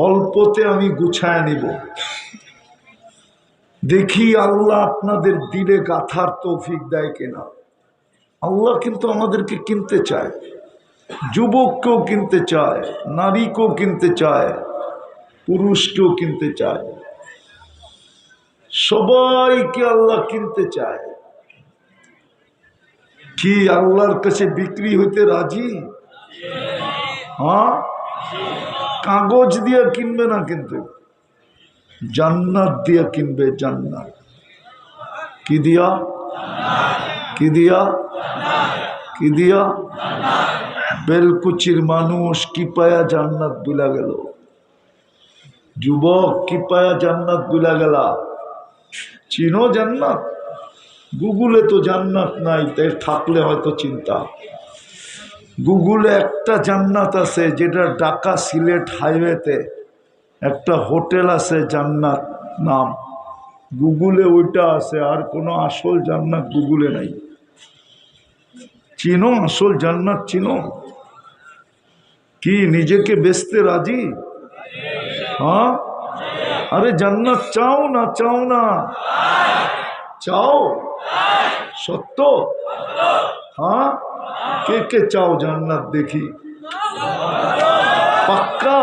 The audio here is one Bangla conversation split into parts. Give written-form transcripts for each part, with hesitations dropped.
অল্পতে আমি গুছায় নিব। দেখি আল্লাহ আপনাদের দিলে গাথার তৌফিক দেয় কিনা। আল্লাহ কিন্তু আমাদেরকে কিনতে চায়, যুবককেও কিনতে চায়, নারীকেও কিনতে চায়, পুরুষকেও কিনতে চায়, সবাইকে আল্লাহ কিনতে চায়। কি আল্লাহর কাছে বিক্রি হইতে রাজি? হ্যাঁ, কাগজ দিয়ে কিনবে না, কিন্তু জান্নাত দিয়ে কিনবে। জান্নাত কি দিয়া? কি দিয়া? কি দিয়া? বেলকুচির মানুষ কি পায়া জান্নাত বুলা গেল? যুবক কি পায়া জান্নাত বুলা গেলা? চিনো জান্নাত? গুগলে তো জান্নাত নাই, তাই থাকলে হয়তো চিন্তা। গুগলে একটা জান্নাত আছে, যেটা ঢাকা সিলেট হাইওয়েতে একটা হোটেল আছে, জান্নাত নাম, গুগলে ওইটা আছে। আর কোনো আসল জান্নাত গুগলে নাই। চিনো আসল জান্নাত? চিনো? কি নিজেকে বেচতে রাজি? হ্যাঁ, আরে জান্নাত চাও না? চাও না? চাও? সত্য? হ্যাঁ, কে কে চাও জান্নাত? দেখি পাক্কা?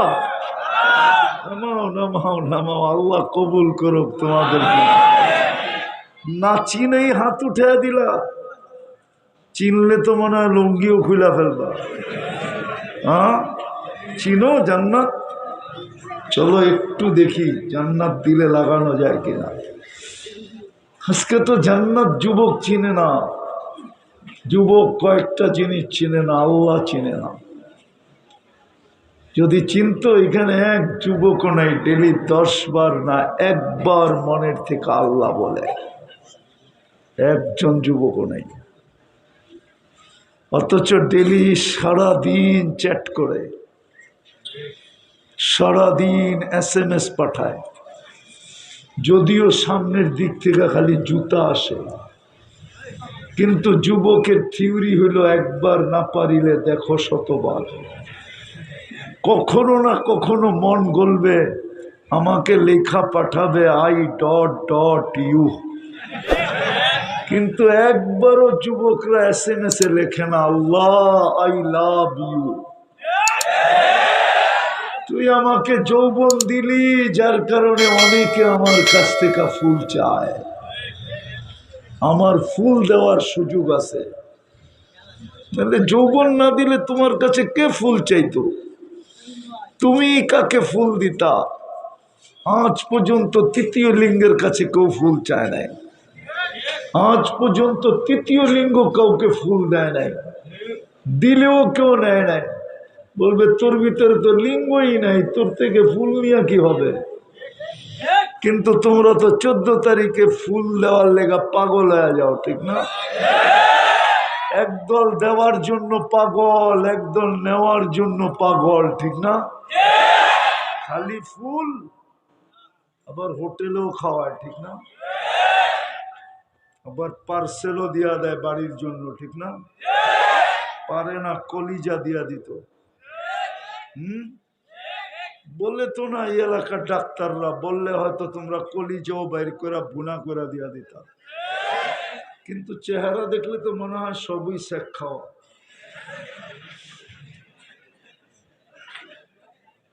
নামাও নামাও নামাও, আল্লাহ কবুল করুক তোমাদেরকে। না চিনেই হাত উঠে দিলা, চিনলে তো মনে হয় লুঙ্গিও খুলে ফেলবা। হ্যাঁ, চিনো জান্নাত? চলো একটু দেখি জান্নাত দিলে লাগানো যায় কিনা। আজকে তো জান্নাত যুবক চিনে না। যুবক কয়েকটা জিনিস চিনে না, আল্লাহ চিনে না। যদি চিনতো, এখানে এক যুবকও নাই ডেলি 10 বার না একবার মনের থেকে আল্লাহ বলে, একজন যুবকও নেই। অথচ ডেলি সারাদিন চ্যাট করে, সারাদিন SMS পাঠায়, যদিও সামনের দিক থেকে খালি জুতা আসে। কিন্তু যুবকের থিওরি হলো, একবার না পারিলে দেখো শতবার। কখনো না কখনো মন গলবে, আমাকে লেখা পাঠাবে I.U। কিন্তু একবারও যুবকরা SMS এ লেখে না আল্লাহ I লাভ ইউ। তুই আমাকে যৌবন দিলি, যার কারণে অনেকে আমার কাছ থেকে ফুল চায়। আমার ফুল দেওয়ার সুযোগ আছে, তাহলে যৌবন না দিলে তোমার কাছে কে ফুল চাইতো? তুমি কাকে ফুল দিতা? আজ পর্যন্ত তৃতীয় লিঙ্গের কাছে কেউ ফুল চায় নাই। আজ পর্যন্ত তৃতীয় লিঙ্গ কাউকে ফুল দেয় নাই, দিলেও কেউ নেয় নাই। বলবে তোর ভিতরে তো লিঙ্গই নাই, তোর থেকে ফুল নিয়ে কি হবে? কিন্তু তোমরা তো 14 তারিখে ফুল দেওয়ার লেগা পাগল হয়ে যাও, ঠিক না? একদল দেওয়ার জন্য পাগল, একদল নেওয়ার জন্য পাগল, ঠিক না? খালি ফুল, আবার হোটেলেও খাওয়ায়, ঠিক না? আবার পার্সেলও দিয়া দেয় বাড়ির জন্য, ঠিক না? পারে না কলিজা দিয়া দিত। বলে তো না এই এলাকার ডাক্তাররা, বললে হয়তো তোমরা কলিজাও বাইর করে বুনা করে দিয়া দিতা। কিন্তু চেহারা দেখলে তো মনে হয় সবই শেখ খাওয়া,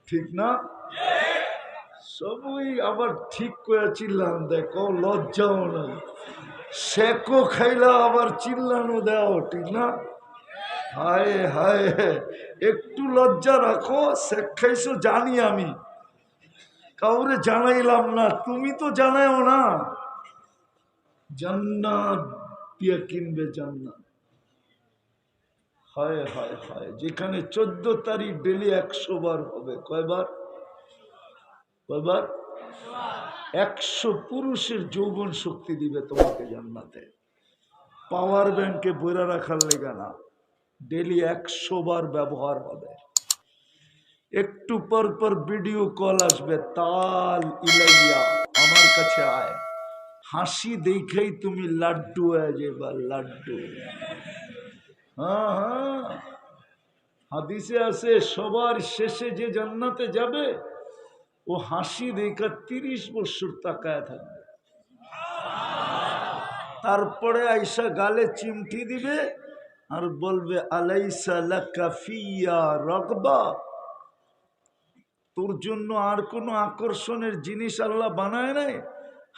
ঠিক না? সবই আবার ঠিক করে চিল্লান, দেখো লজ্জাও নাই। শেকও খাইলা আবার চিল্লানো দাও, ঠিক না? হায় হায়, একটু লজ্জা রাখো। শেখ খাইছো জানি আমি, কাউরে জানাইলাম না, তুমি তো জানাও না। জান্নাত দিয়ে কিনবে জান্নাত। হায় হায় হায়, যেখানে 14 তারিখ ডেলি 100 বার হবে। কয়বার? কয়বার? 100 পুরুষের যৌবন শক্তি দিবে তোমাকে জান্নাতে। পাওয়ার ব্যাংকে বইরা রাখার লেগা না, ডেলি 100 বার ব্যবহার হবে। একটু পর পর ভিডিও কল আসবে, তাল ইলাইয়া, আমার কাছে আয়। হাসি দেখেই তুমি লাড্ডু হয়ে যাবে, লাড্ডু। হ্যাঁ হ্যাঁ, হাদিসে আছে সবার শেষে যে জান্নাতে যাবে ও হাসি দেখা 30 বছর তাকায় থাকবে, তারপরে আইসা গালে চিমটি দিবে আর বলবে আলাইসা লাকা ফিয়া রাগবা, তোর জন্য আর কোনো আকর্ষণের জিনিস আল্লাহ বানায় নাই?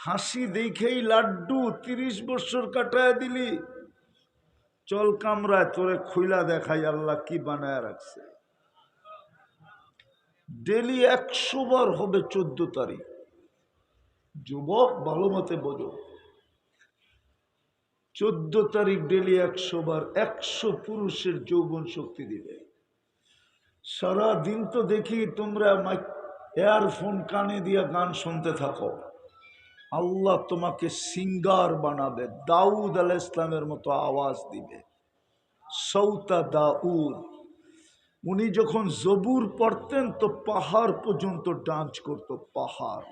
হাসি দেখেই লাড্ডু 30 বছর কাটায় দিলি। চল কামরায় তোরে খুইলা দেখাই আল্লাহ কি বানায় রাখছে। ডেলি 100 বার হবে 14 তারিখ। যুবক ভালো মতে বোঝো, 14 তারিখ ডেলি 100 বার 100 পুরুষের যৌবন শক্তি দিবে। সারা দিন তো দেখি তোমরা এয়ারফোন কানে দিয়া গান শুনতে থাকো। আল্লাহ তোমাকে সিঙ্গার বানাবে, দাউদ আলাইহিস সালামের মতো আওয়াজ দিবে। সৌতা দাউদ, উনি যখন জবুর পড়তেন তো পাহাড় পর্যন্ত ডান্স করত, পাহাড়।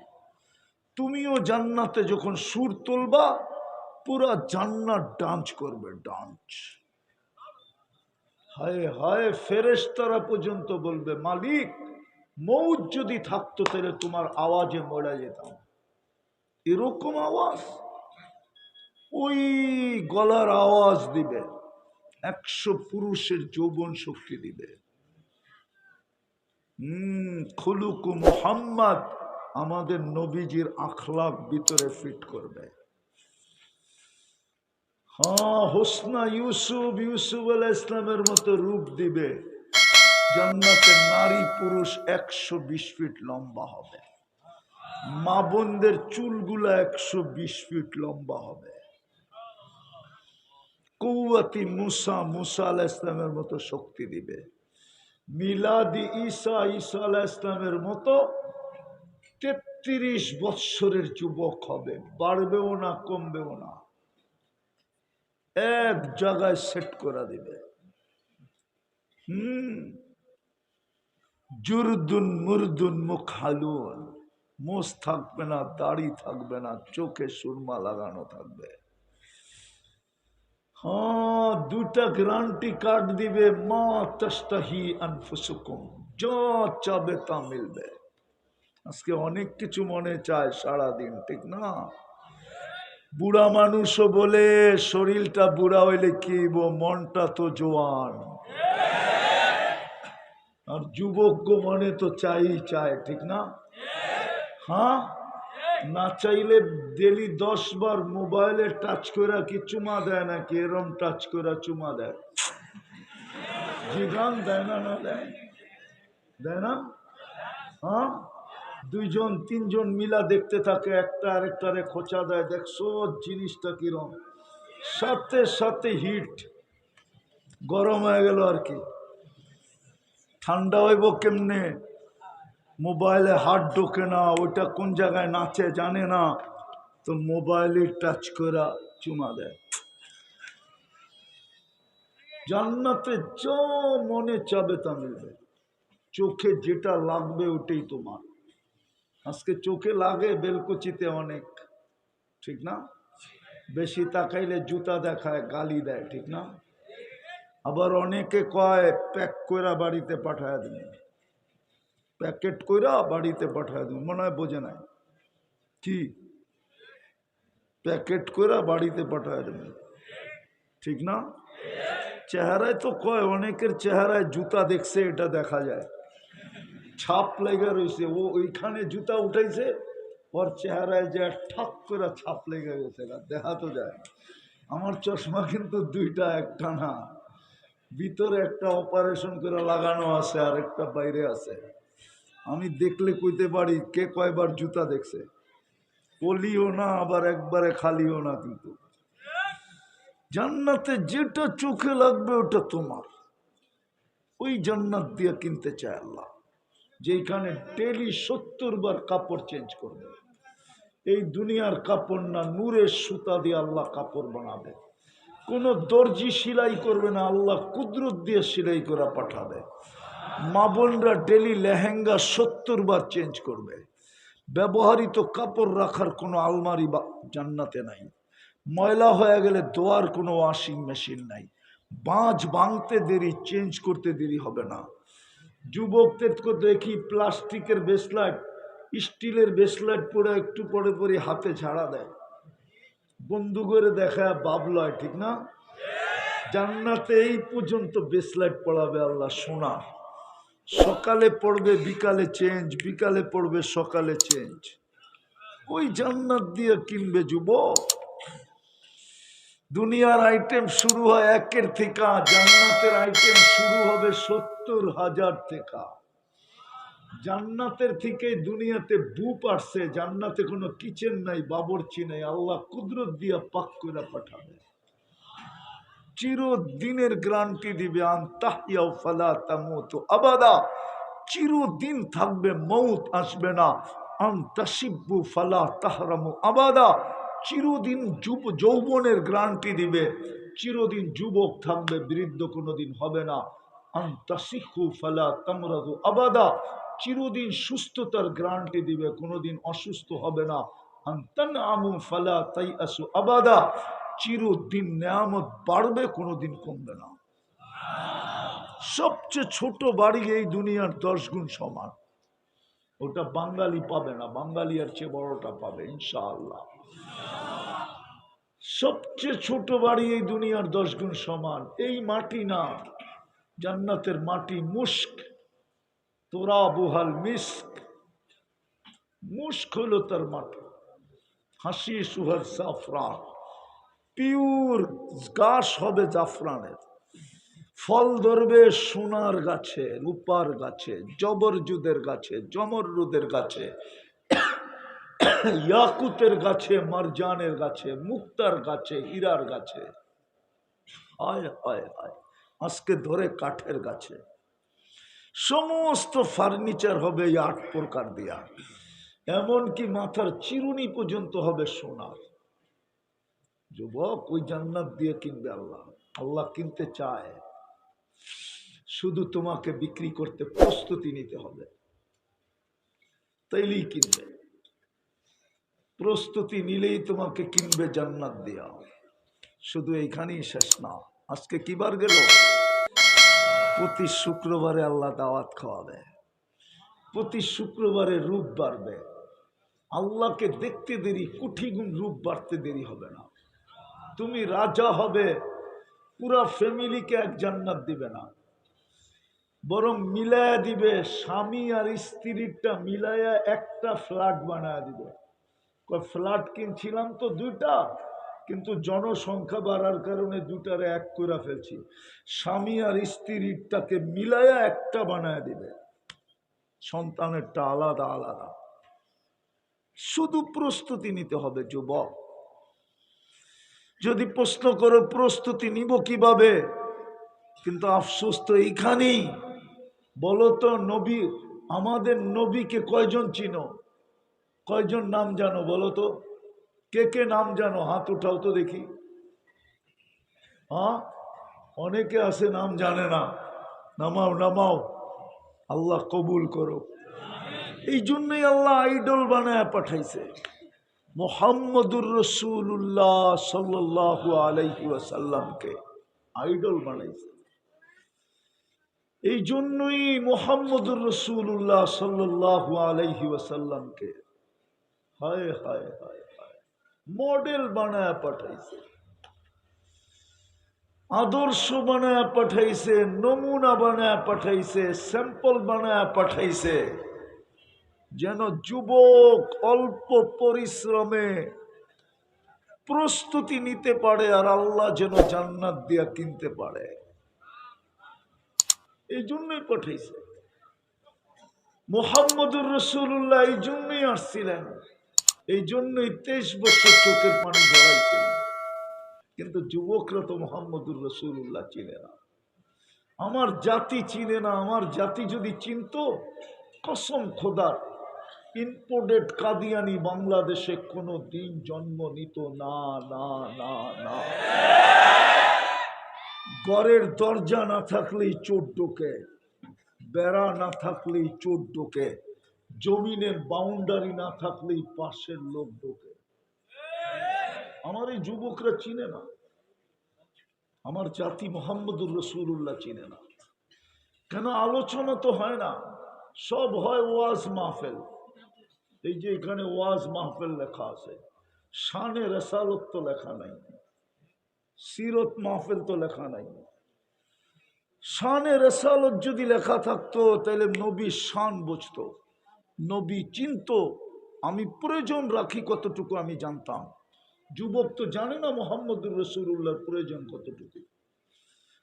তুমিও জান্নাতে যখন সুর তুলবা পুরা জান্নাত ডান্স করবে, ডান্স। হায় হায়, ফেরেশতারা পর্যন্ত বলবে মালিক মৌত যদি থাকতো তাহলে তোমার আওয়াজে মরে যেতাম। এরকম আওয়াজ, ওই গলার আওয়াজ দিবে, 100 পুরুষের যৌবন শক্তি দিবে। খুলুক মুহাম্মদ, আমাদের নবীজির আখলাক ভিতরে ফিট করবে। হ্যাঁ, হোসনা ইউসুফ, ইউসুফ আলাইহিস সালামের মতো রূপ দিবে। জান্নাতের নারী পুরুষ 120 ফিট লম্বা হবে। মা বোনদের চুলগুলা 120 ফিট লম্বা হবে। কুওয়াতি মুসা, মুসা আলাইহিস সালামের মতো শক্তি দিবে। মিলাদি ঈসা, ঈসা আলাইহিস সালামের মতো 33 বৎসরের যুবক হবে, বাড়বেও না কমবেও না, এক জায়গায় সেট করে দিবে। জুরদুন মুরদুন মুখালুন, মোষ থাকবে না, দাড়ি থাকবে না, চোখে সুরমা লাগানো থাকবে। হ্যাঁ, দুটা গ্যারান্টি কার্ড দিবে, মা তাস্তাহি আনফুসুকুম, যা চাবে তা মিলবে। আজকে অনেক কিছু মনে চায় সারাদিন, ঠিক না? বুড়া মানুষও বলে শরীরটা বুড়া হইলে কি, মনটা তো জোয়ান। আর যুবক মনে তো চাই চায়, ঠিক না? হ্যাঁ, না চাইলে ডেলি 10 বার মোবাইলে টাচ করে কি চুমা দেয় নাকি? এরম টাচ করে চুমা দেয়, জিগান দেয় না? না দেয়, দেয় না? হ্যাঁ, 2 জন 3 জন মিলা দেখতে থাকে, একটা আরেকটারে খোঁচা দেয়, দেখছো জিনিসটা কিরম, সাথে সাথে হিট, গরম হয়ে গেল। আর কি ঠান্ডা হইব কেমনে? মোবাইলে হাত ঢোকে না, ওইটা কোন জায়গায় নাচে জানে না, তো মোবাইলে টাচ করে চুমা দেয়। জান্নাতে যা মনে চাবে তা মিলবে, চোখে যেটা লাগবে ওটাই তোমার। আজকে চোখে লাগে বেলকুচিতে অনেক, ঠিক না? বেশি তাকাইলে জুতা দেখায়, গালি দেয়, ঠিক না? আবার অনেকে কয় প্যাক কইরা বাড়িতে পাঠায় দিন, প্যাকেট কইরা বাড়িতে পাঠায় দিন, মনে হয় বোঝে নাই কি, প্যাকেট কইরা বাড়িতে পাঠায় দেবেন, ঠিক না? চেহারায় তো কয়, অনেকের চেহারায় জুতা দেখছে এটা দেখা যায়, ছাপ লেগে রয়েছে, ও ওইখানে জুতা উঠাইছে, ওর চেহারায় যে ঠাক করে ছাপ লেগে গেছে, দেখা তো যায়। আমার চশমা কিন্তু 2টা, একটা না, ভিতরে একটা অপারেশন করে লাগানো আছে আর একটা বাইরে আছে। আমি দেখলে কইতে পারি কে কয়বার জুতা দেখছে। পলিও না আবার একবারে খালিও না। কিন্তু জান্নাতে যেটা চোখে লাগবে ওটা তোমার। ওই জান্নাত দিয়ে কিনতে চায় আল্লাহ, যেখানে ডেলি 70 বার কাপড় চেঞ্জ করবে। এই দুনিয়ার কাপড় না, নূরের সুতা দিয়ে আল্লাহ কাপড় বানাবে। কোনো দর্জি সেলাই করবে না, আল্লাহ কুদরত দিয়ে সেলাই করে পাঠাবে। মা বোনরা ডেলি লেহেঙ্গা 70 বার চেঞ্জ করবে। ব্যবহৃত কাপড় রাখার কোনো আলমারি বা জান্নাতে নাই। ময়লা হয়ে গেলে ধোয়ার কোনো ওয়াশিং মেশিন নাই। বাঁচ ভাঙতে দেরি, চেঞ্জ করতে দেরি হবে না। যুবকদের দেখি প্লাস্টিকের ব্রেসলেট স্টিলের ব্রেসলেট পরে একটু পরে পরে হাতে ঝাড়া দেয়, বন্ধু করে দেখায় বাপ লয়, ঠিক না? জান্নাতে এই পর্যন্ত ব্রেসলেট পড়াবে আল্লাহ, সোনা। সকালে পড়বে বিকালে চেঞ্জ, বিকালে পড়বে সকালে চেঞ্জ। ওই জান্নাত দিয়ে কিনবে যুবক। দুনিয়ার আইটেম শুরু হয় 1 থেকে, জান্নাতের আইটেম শুরু হবে 70,000 থেকে। জান্নাতের থেকে দুনিয়াতে বুপ আসছে, জান্নাতে কোনো কিচেন নাই, বাবরচি নাই, আল্লাহ কুদরত দিয়া পাক করে পাঠাবে। চিরদিনের গ্যারান্টি দিবে, আনতাহিয়াও ফালা তামুতু আবাদা, চিরদিন থাকবে, মৌত আসবে না। আনতাশিব্বু ফালা তাহরামু আবাদা, চিরদিন যৌবনের গ্যারান্টি দিবে, চিরদিন যুবক থাকবে, বৃদ্ধ কোনোদিন হবে না। আনতাসিহু ফালা তামরাদু আবাদা, চিরদিন সুস্থতার গ্যারান্টি দিবে, কোনোদিন অসুস্থ হবে না। আনতানআমু ফালা তাইআসু আবাদা, চিরদিন নেয়ামত বাড়বে, কোনোদিন কমবে না। সবচেয়ে ছোট বাড়ি এই দুনিয়ার 10 গুণ সমান, ওটা বাঙালি পাবে না, বাঙালি আর চেয়ে বড়টা পাবে ইনশাআল্লাহ। সবচেয়ে ছোট বাড়ি এই দুনিয়ার 10 গুণ সমান। এই মাটি না, জান্নাতের মাটি মুস্ক, তোরাবুহাল মিস্ক, মুস্ক হলো তার মাটি। হাসি সুহার জাফরান, পিওর গাছ হবে জাফরানের। ফল ধরবে সোনার গাছে, রূপার গাছে, জবরজুদের গাছে, জমররুদের গাছে, ইয়াকুতের গাছে, মারজানের গাছে, মুক্তার গাছে, হীরার গাছে। হায় হায় হায়, আজকে ধরে কাঠের গাছে। সমস্ত ফার্নিচার হবে এই 8 প্রকার দিয়া, এমনকি মাথার চিরুনি পর্যন্ত হবে সোনার। যুবক, ওই জান্নাত দিয়ে কিনবে আল্লাহ। আল্লাহ কিনতে চায়, শুধু তোমাকে বিক্রি করতে প্রস্তুতি নিতে হবে, তাইলেই কিনবে। প্রস্তুতি নিলেই তোমাকে কিনবে জান্নাত দিয়া। শুধু এইখানেই শেষ না। আজকে কি বার গেল? প্রতি শুক্রবারে আল্লাহ দাওয়াত খাওয়াবে, প্রতি শুক্রবারে রূপ বাড়বে। আল্লাহকে দেখতে দেরি, কোটি গুণ রূপ বাড়তে দেরি হবে না। তুমি রাজা হবে, পুরা ফ্যামিলিকে এক জান্নাত দিবে না, বরং মিলায়া দিবে। স্বামী আর স্ত্রীরটা মিলায়া একটা ফ্ল্যাট বানায় দিবে। ফ্ল্যাট কিনছিলাম তো 2টা, কিন্তু জনসংখ্যা বাড়ার কারণে 2টারে 1 করে ফেলছি। স্বামী আর স্ত্রীরটাকে মিলায়া একটা বানায় দিবে, সন্তানেরটা আলাদা আলাদা। শুধু প্রস্তুতি নিতে হবে যুবক। যদি প্রশ্ন করো প্রস্তুতি নিব কিভাবে, কিন্তু আফসোস তো এইখানেই। বলো তো, নবী, আমাদের নবীকে কয়জন চিনো? কয়জন নাম জানো বলো তো? কে কে নাম জানো? হাত উঠাও তো দেখি। হ্যাঁ, অনেকে আছে নাম জানে না। নামাও নামাও, আল্লাহ কবুল করো। এই জন্যই আল্লাহ আইডল বানায় পাঠাইছে। মুহাম্মদুর রাসূলুল্লাহ সাল্লাল্লাহু আলাইহি ওয়াসাল্লামকে আইডল বানাইছে। এই জন্যই মুহাম্মদুর রাসূলুল্লাহ সাল্লাল্লাহু আলাইহি ওয়াসাল্লামকে হায় হায় হায় হায় মডেল বানায় পাঠাইছে, আদর্শ বানায় পাঠাইছে, নমুনা বানায় পাঠাইছে, স্যাম্পল বানায় পাঠাইছে, যেন যুবক অল্প পরিশ্রমে প্রস্তুতি নিতে পারে আর আল্লাহ যেন জান্নাত দিয়া কিনতে পারে। এই জন্যই পাঠাইছে। মুহাম্মদুর রাসূলুল্লাহ এই জন্যই আসছিলেন, এই জন্যই 23 বছর চোখের পানি ঝরাইছিলেন। কিন্তু যুবকরা তো মুহাম্মদুর রাসূলুল্লাহ চিনে না, আমার জাতি চিনে না। আমার জাতি যদি চিনতো, কসম খোদার, ইম্পোর্টেড কাদিয়ানি বাংলাদেশে কোনো দিন জন্ম নিত না না না না। ঘরের দরজা না থাকলেই চোর ঢোকে, বেড়া না থাকলেই চোর ঢোকে, জমিনের বাউন্ডারি না থাকলেই পাশের লোক ঢোকে। আমার এই যুবকরা চিনে না, আমার জাতি মুহাম্মদুর রাসূলুল্লাহ চিনে না। কেন? আলোচনা তো হয় না, সব হয় ওয়াজ মাহফিল। এই যে এখানে ওয়াজ মাহফিল লেখা আছে, শানে রেসালত তো লেখা নাই, সিরত মাহফিল তো লেখা নাই। শানে রেসালত যদি লেখা থাকতো তাহলে নবী শান বুঝতো, নবী চিনতো। আমি প্রয়োজন রাখি কতটুকু আমি জানতাম। যুবক তো জানে না মোহাম্মদুর রাসূলুল্লাহর প্রয়োজন কতটুকু।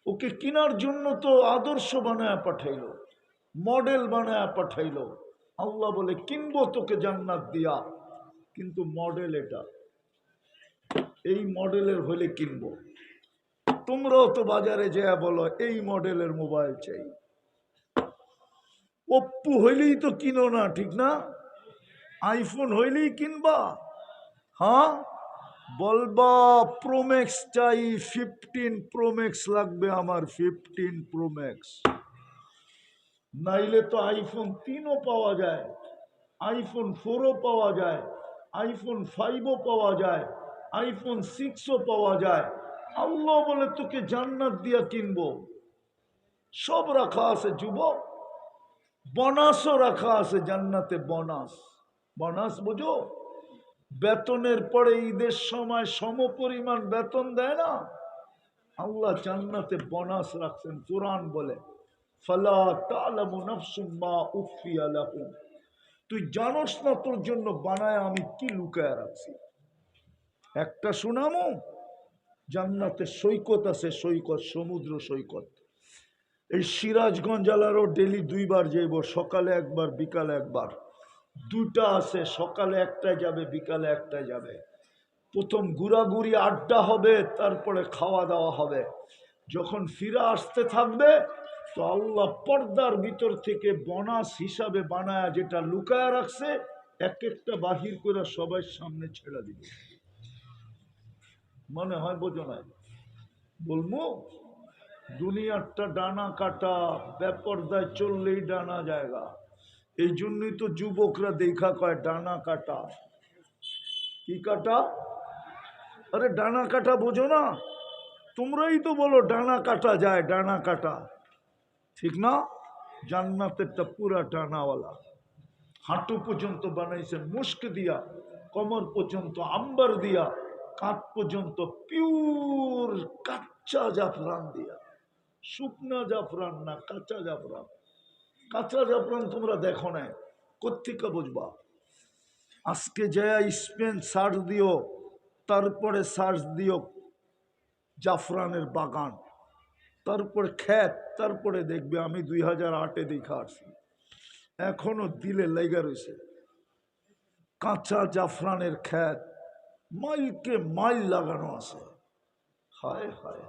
ওকে কেনার জন্য তো আদর্শ বানায় পাঠাইলো, মডেল বানায় পাঠাইলো। আল্লাহ বলে কিনবো তোকে জান্নাত দিয়া, কিন্তু মডেল এটা, এই মডেলের হলে কিনবো। তোমরাও তো বাজারে যেয়া বলো এই মডেলের মোবাইল চাই, ওপ্পো হইলেই তো কিনো না, ঠিক না? আইফোন হইলেই কিনবা। হ্যাঁ, বলবা প্রোম্যাক্স চাই, 15 প্রোম্যাক্স লাগবে আমার, 15 প্রোম্যাক্স। নাইলে তো আইফোন 3ও পাওয়া যায়, আইফোন 4ও পাওয়া যায়, আইফোন 5ও পাওয়া যায়, আইফোন 6ও পাওয়া যায়। আল্লাহ বলে তোকে জান্নাত দিয়া কিনবো। সব রাখা আছে যুবক, বোনাসও রাখা আছে জান্নাতে। বোনাস, বোনাস বুঝো? বেতনের পরে ঈদের সময় সমপরিমাণ বেতন দেয় না, আল্লাহ জান্নাতে বোনাস রাখছেন। কোরআন বলে ফালা তা'লামু নাফসুম মা উখফিয়া লাহুম, তুই জানোস না তোর জন্য বানায় আমি কি লুকায় রাখছি। একটা সুনামো, জান্নাতে সৈকত আছে, সৈকত, সমুদ্র সৈকত। এই সিরাজগঞ্জ জেলারও ডেলি 2 বার যাইব, সকালে একবার বিকালে একবার। 2টা আছে, সকালে একটায় যাবে, বিকালে একটায় যাবে। প্রথম ঘোরাঘুরি আড্ডা হবে, তারপরে খাওয়া দাওয়া হবে। যখন ফিরে আসতে থাকবে তো আল্লাহ পর্দার ভিতর থেকে বোনাস হিসাবে বানায় যেটা লুকায় রাখছে, এক একটা বাহির করে সবাই সামনে ছেড়ে দিবে। মনে হয় বোঝো নাই? বলবো দুনিয়ারটা ডানা কাটা, বেপরদায় চললেই ডানা জায়গা। এই জন্যই তো যুবকরা দেখা কয় ডানা কাটা। কি কাটা? আরে ডানা কাটা বোঝো না? তোমরাই তো বলো ডানা কাটা যায়, ডানা কাটা, ঠিক না? জান্নাতেরটা পুরা ডানাওয়ালা, হাঁটু পর্যন্ত বানাইছেন মুস্ক দিয়া, কমর পর্যন্ত আম্বার দিয়া, কাঁধ পর্যন্ত পিওর কাঁচা জাফরান দিয়া। শুকনা জাফরান না, কাঁচা জাফরান। কাঁচা জাফরান তোমরা দেখো না, কোত্থেকে বুঝবা? আজকে যায় স্পেন সার্চ দিও, তারপরে সার্চ দিও জাফরানের বাগান, তারপরে ক্ষেত, তারপরে দেখবে। আমি 2008-এ দেখা আসছি, এখনো দিলে লেগে রয়েছে কাঁচা জাফরানের ক্ষেত, মাইলকে মাইল লাগানো আছে। হায় হায়,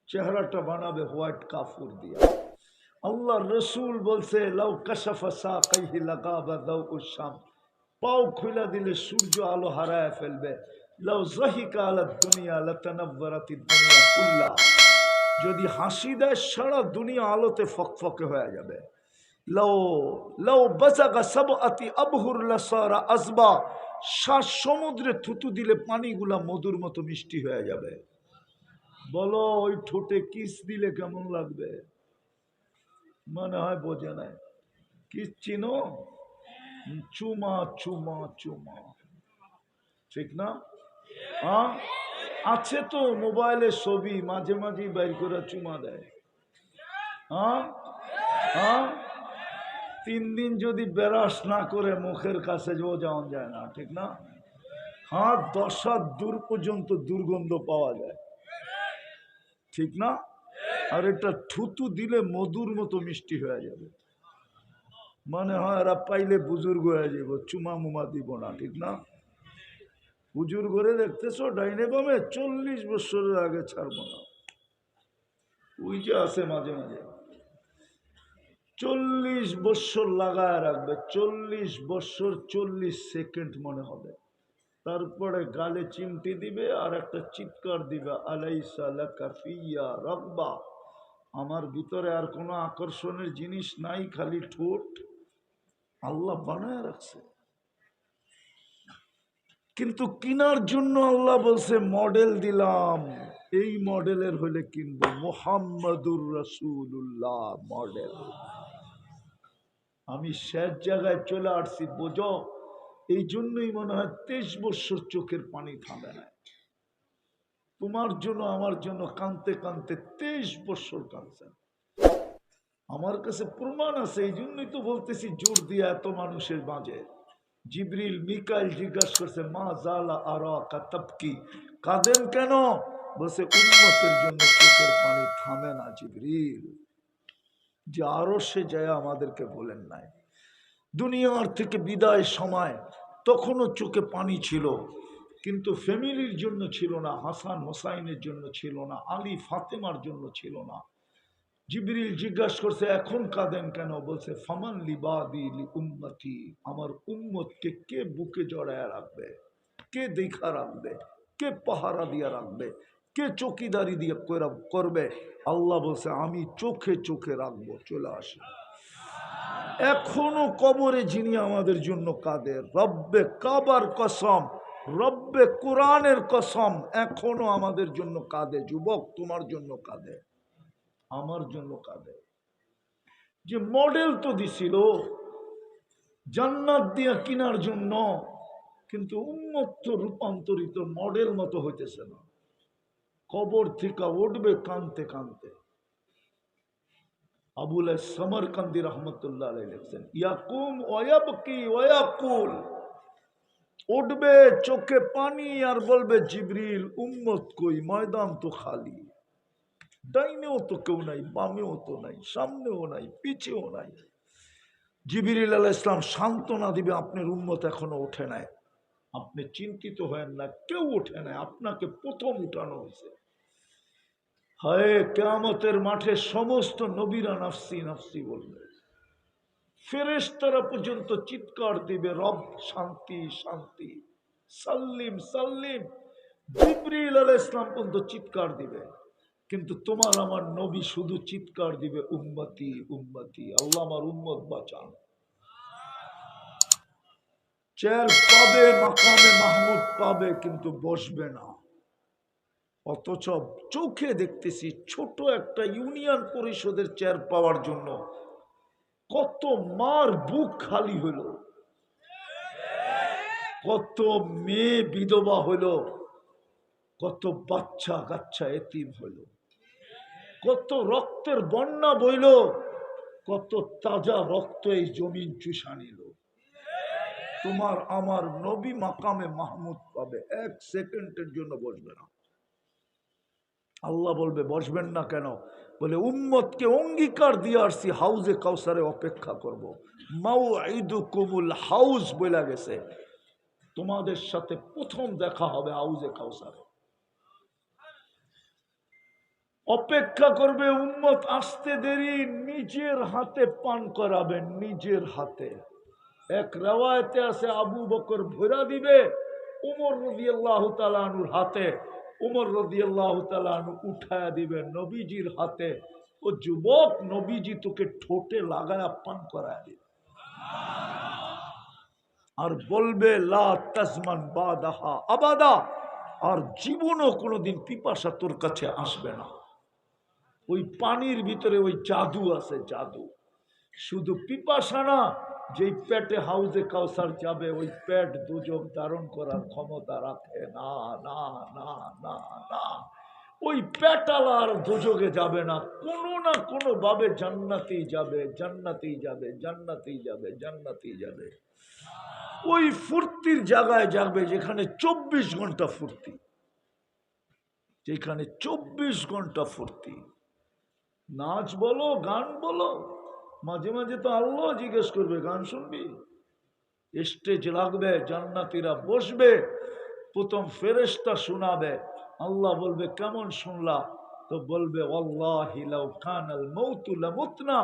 চেহারাটা বানাবে হোয়াইট কাপড় দিয়া। আল্লাহ রসুল বলছে লাউ কাশাফা সাকাইহি লাগাবা দাউউশ শামস, পাও খুলে দিলে সূর্য আলো হারায় ফেলবে। লাউ যাহিকা আলা দুনিয়া লাতানাওয়ারাতিদ দুনিয়া কুল্লাহা, যদি হাসি দেয় সারা দুনিয়া আলোতে ফকফকে হয়ে যাবে। লাউ লাউ বাসাগা সাবআতি আবহুর লাসারা আসবা, 7 সমুদ্রে থুতু দিলে পানিগুলা মধুর মতো মিষ্টি হয়ে যাবে। বলো ওই ঠোঁটে কিস দিলে কেমন লাগবে? মনে হয় বোঝে নাই। কিস চিনো? চুমা চুমা চুমা, ঠিক না? হ্যাঁ, আছে তো মোবাইলে ছবি, মাঝে মাঝে বাইর করে চুমা দেয়। হ্যাঁ হ্যাঁ, 3 দিন যদি বেরাস না করে মুখের কাছে যাওয়া যায় না, ঠিক না? হ্যাঁ, 10 হাত দূর পর্যন্ত দুর্গন্ধ পাওয়া যায়, ঠিক না? আর এটা থুতু দিলে মধুর মতো মিষ্টি হয়ে যাবে। মনে হয় এরা পাইলে বুজুর্গ হয়ে যাব, চুমা মুমা দিব না, ঠিক না? হুজুর ঘরে দেখতেছো ডাইনে বামে 40 বছরের আগে ছাড়বো না। ওই যে আছে মাঝে মাঝে 40 বছর লাগায় রাখবে, 40 বছর 40 সেকেন্ড মনে হবে। তারপরে গালে চিমটি দিবে আর একটা চিৎকার দিবে, আলাইসা লাকা ফিয়া রাগবা, আমার ভিতরে আর কোনো আকর্ষণের জিনিস নাই, খালি ঠোঁট। আল্লাহ বানায় রাখছে, কিন্তু কিনার জন্য আল্লাহ বলছে মডেল দিলাম, এই মডেলের হলে কিনবো। মুহাম্মাদুর রাসূলুল্লাহ মডেল। আমি শেষ জায়গায় চলে আসছি, বোঝো? এই জন্যই মনে হয় 23 বছর চোখের পানি থামে না। তোমার জন্য আমার জন্য কাঁদতে কাঁদতে 23 বছর কাঁদছেন। আমার কাছে প্রমাণ আছে, এই জন্যই তো বলতেছি জোর দিয়ে এত মানুষের মাঝে। জিবরিল মিকাইল জিজ্ঞাসা করছে, মা জালা আরাকা তাবকি, কাঁদেন কেন? বলছে উম্মতের জন্য চোখের পানি থামে না জিবরিল। যে আরো সে যায় আমাদেরকে বলেন নাই, দুনিয়ার থেকে বিদায় সময় তখনও চোখে পানি ছিল, কিন্তু ফ্যামিলির জন্য ছিল না, হাসান হোসাইনের জন্য ছিল না, আলী ফাতেমার জন্য ছিল না। জিবরিল জিজ্ঞাসা করছে এখন কাঁদেন কেন? বলছে ফামান লিবাদি লি উম্মতি, আমার উম্মতকে কে বুকে জড়ায় রাখবে, কে দেখা রাখবে, কে পাহারা দিয়ে রাখবে, কে চৌকিদারি দিয়ে করবে? আল্লাহ বলছে আমি চোখে চোখে রাখবো, চলে আসে। এখনো কবরে যিনি আমাদের জন্য কাঁদে, রব্বে কাবার কসম, রব্বে কোরআনের কসম, এখনো আমাদের জন্য কাঁদে। যুবক তোমার জন্য কাঁদে, আমার জন্য কাঁদে। যে মডেল তো দিছিল জান্নাত দিয়া কিনার জন্য, কিন্তু উম্মত তো রূপান্তরিত মডেল মতো হইতেছে না। কবর থেকে উঠবে কানতে কানতে। আবুল সমরকান্দি রহমতুল্লাহ আলাইহি লিখছেন, ইয়াকুম ওয়ায়াবকি ওয়ায়াকুল, উঠবে চোখে পানি আর বলবে জিবরিল উম্মত কই, ময়দান তো খালি, ডাইনেও তো কেউ নাই, বামেও তো নাই, সামনেও নাই, পিছেও নাই। জিবরিল আলাইহিস সালাম সান্ত্বনা দিবে, আপনার উম্মত এখনো ওঠে নাই, আপনি চিন্তিত হয়েন না, কেউ ওঠে নাই, আপনাকে প্রথম উঠানো হয়েছে। হায় কিয়ামতের মাঠে সমস্ত নবীরা নাফসি নাফসি বলবে, ফেরেশতারা পর্যন্ত চিৎকার দিবে রব শান্তি শান্তি, সাল্লিম সাল্লিম। জিবরিল আলাইহিস সালাম পর্যন্ত চিৎকার দিবে, কিন্তু তোমার আমার নবী শুধু চিৎকার দিবে উম্মতি উম্মতি, আল্লাহ আমার উম্মত বাঁচান। চেয়ার পাবে, মাকামে মাহমুদ পাবে, কিন্তু বসবে না। অথচ চোখে দেখতেছি ছোট একটা ইউনিয়ন পরিষদের চেয়ার পাওয়ার জন্য কত মার বুক খালি হইল, কত মেয়ে বিধবা হইল, কত বাচ্চা কাচ্চা এতিম হইল, কত রক্তের বন্যা বইল, কত তাজা রক্ত এই জমিন চুষা নিল। তোমার আমার নবী মাকামে মাহমুদ পাবে, এক সেকেন্ডের জন্য বসবে না। আল্লাহ বলবে বসবেন না কেন? বলে উম্মতকে অঙ্গীকার দিয়ে আসছি হাউজে কাউসারে অপেক্ষা করব। মাউইদুকুমুল হাউজ বলে গেছে, তোমাদের সাথে প্রথম দেখা হবে হাউজে কাউসারে। অপেক্ষা করবে উম্মত, আসতে দেরি, নিজের হাতে পান করাবেন, নিজের হাতে। এক রিওয়ায়াতে আছে আবু বকর ভরা দিবে উমর রাদিয়াল্লাহু তাআলা আনহুর হাতে, উমর রাদিয়াল্লাহু তাআলা আনহু উঠায়া দিবে নবীজির হাতে। ও যুবক, নবীজি তোকে ঠোঁটে লাগায়া পান করায়া দিবে আর বলবে লা তাজমান বাদাহা আবাদা, আর জীবনও কোনোদিন পিপাসা তোর কাছে আসবে না। ওই পানির ভিতরে ওই জাদু আছে, জাদু। শুধু পিপাসা না, যেই পেটে হাউজে কাউসার যাবে ওই পেট দুজক ধারণ করার ক্ষমতা রাখে না, না না না না। ওই পেটালা আর দুজকে যাবে না, কোনো না কোনো ভাবে জান্নাতেই যাবে, জান্নাতেই যাবে, জান্নাতেই যাবে, জান্নাতেই যাবে। ওই ফুর্তির জায়গায় যাবে যেখানে 24 ঘন্টা ফুর্তি, যেখানে 24 ঘন্টা ফুর্তি। নাচ বলো, গান বলো, মাঝে মাঝে তো আল্লাহ জিজ্ঞেস করবে গান শুনবি? স্টেজ লাগবে, জান্নাতীরা বসবে, প্রথম ফেরেশতা শোনাবে। আল্লাহ বলবে কেমন শুনলা? তো বলবে ওয়াল্লাহি লাউ কানাল মাউতু লামুতনা,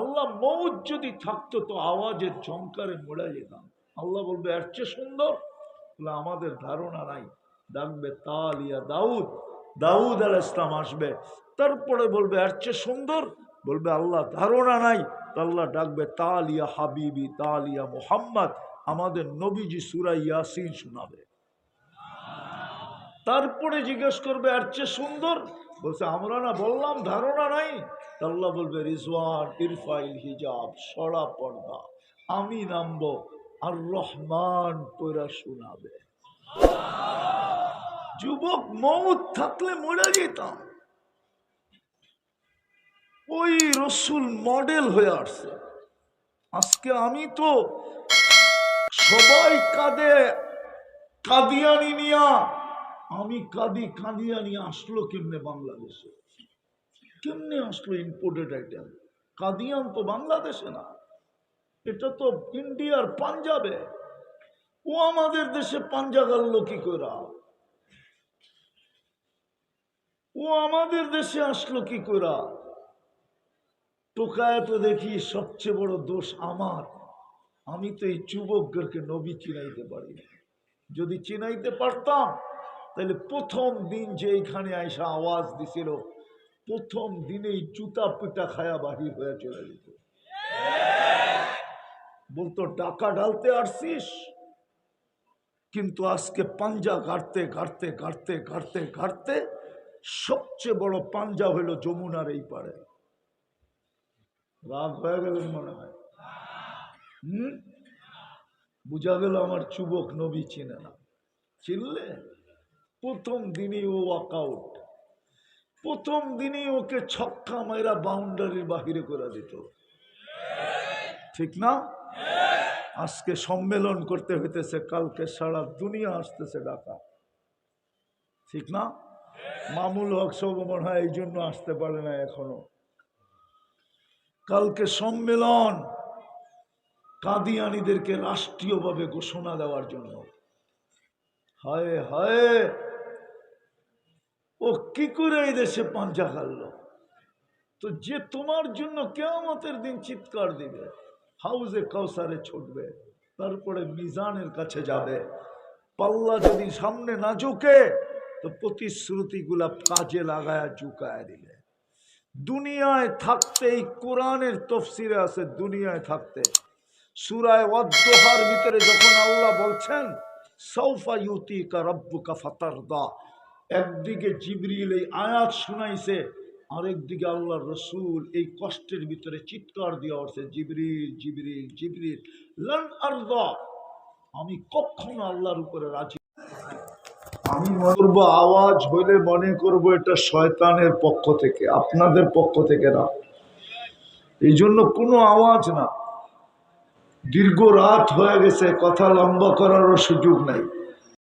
আল্লাহ মৌত যদি থাকতো তো আওয়াজের ঝংকারে মরে যেতাম। আল্লাহ বলবে এর চেয়ে সুন্দর? বলে আমাদের ধারণা নাই। ডাকবে তালিয়া দাউদ, দাউদ আলাইহিস সালাম আসবে, তারপরে বলবে এর চেয়ে সুন্দর? বলবে আল্লাহ ধারণা নাই। আল্লাহ ডাকবে তালিয়া হাবিবি তালিয়া মুহাম্মদ, আমাদের নবীজি সূরা ইয়াসিন শোনাবে। তারপরে জিজ্ঞেস করবে এর চেয়ে সুন্দর? বলছে আমরা না বললাম ধারণা নাই। আল্লাহ বলবে রিজওয়ান ইরফাইল হিজাব, সরা পর্দা, আমি নামবো, আর রহমান পড়া শোনাবে। যুবক মৌত থাকলে মরে যেতাম। ওই রসুল মডেল হয়ে আসছে। আজকে আমি তো সবাই কাঁদে কাদিয়ানি নিয়া, আমি কাঁদি কাদিয়ানি আসলো কেমনে বাংলাদেশে? কেমনে আসলো ইম্পোর্টেড আইটেম? কাদিয়ান তো বাংলাদেশে না, এটা তো ইন্ডিয়ার পাঞ্জাবে। ও আমাদের দেশে পাঞ্জা গাড়ল কি করে? ও আমাদের দেশে আসলো কি করে? টোকায় তো দেখি সবচেয়ে বড় দোষ আমার। আমি তো এই যুবকদেরকে নবী চিনাইতে পারি না। যদি চিনাইতে পারতাম তাহলে প্রথম দিন যে এইখানে আইসা আওয়াজ দিছিল, প্রথম দিনেই জুতা পিটা খায়া বাহির হয়ে চলে যেত। বলতো টাকা ঢালতে আসছিস, কিন্তু আজকে পাঞ্জা গাড়তে গাড়তে গাড়তে গাড়তে গাড়তে সবচেয়ে বড় পাঞ্জা হইল যমুনার এই পারে। রাগ হয়ে গেলেন মনে হয়। বুঝা গেল আমার যুবক নবী চিনে না। চিনলে প্রথম দিনই ও ওয়াকআউট, প্রথম দিনই ওকে ছক্কা মাইরা বাউন্ডারির বাহিরে করে দিত। ঠিক না? আজকে সম্মেলন করতে হইতেছে, কালকে সারা দুনিয়া আসতেছে ঢাকা। ঠিক না? মামুল হক সব মনে হয় এই জন্য আসতে পারে না এখনো। কালকে সম্মেলন কাদিয়ানীদেরকে রাষ্ট্রীয়ভাবে ঘোষণা দেওয়ার জন্য। হায় হায়, ও কি করে এই দেশে পাঞ্জা খাড়ল? তো যে তোমার জন্য কিয়ামতের দিন চিৎকার দিবে, হাউজে কাউসারে ছুটবে, তারপরে মিজানের কাছে যাবে, পাল্লা যদি সামনে না ঝুঁকে তো প্রতিশ্রুতিগুলা কাজে লাগায়া ঝুঁকায় দিলে। দুনিয়ায় থাকতে এই কোরআনের তফসিরে আছে, দুনিয়ায় থাকতে সূরায়ে ওয়াদ-দুহার ভিতরে যখন আল্লাহ বলছেন সাউফা ইউতিকা রাব্বুকা ফাতারদা, একদিকে জিবরিল এই আয়াত শুনাইছে, আরেকদিকে আল্লাহর রসুল এই কষ্টের ভিতরে চিৎকার দিয়ে উঠছে, জিবরিল জিবরিল জিবরিল লান আরদা, আমি কখনো আল্লাহর উপরে রাজি। আমি মনে করবো আওয়াজ হইলে মনে করবো এটা শয়তানের পক্ষ থেকে, আপনাদের পক্ষ থেকে না। এই জন্য কোনো আওয়াজ না। দীর্ঘ রাত হয়ে গেছে, কথা লম্বা করারও সুযোগ নাই।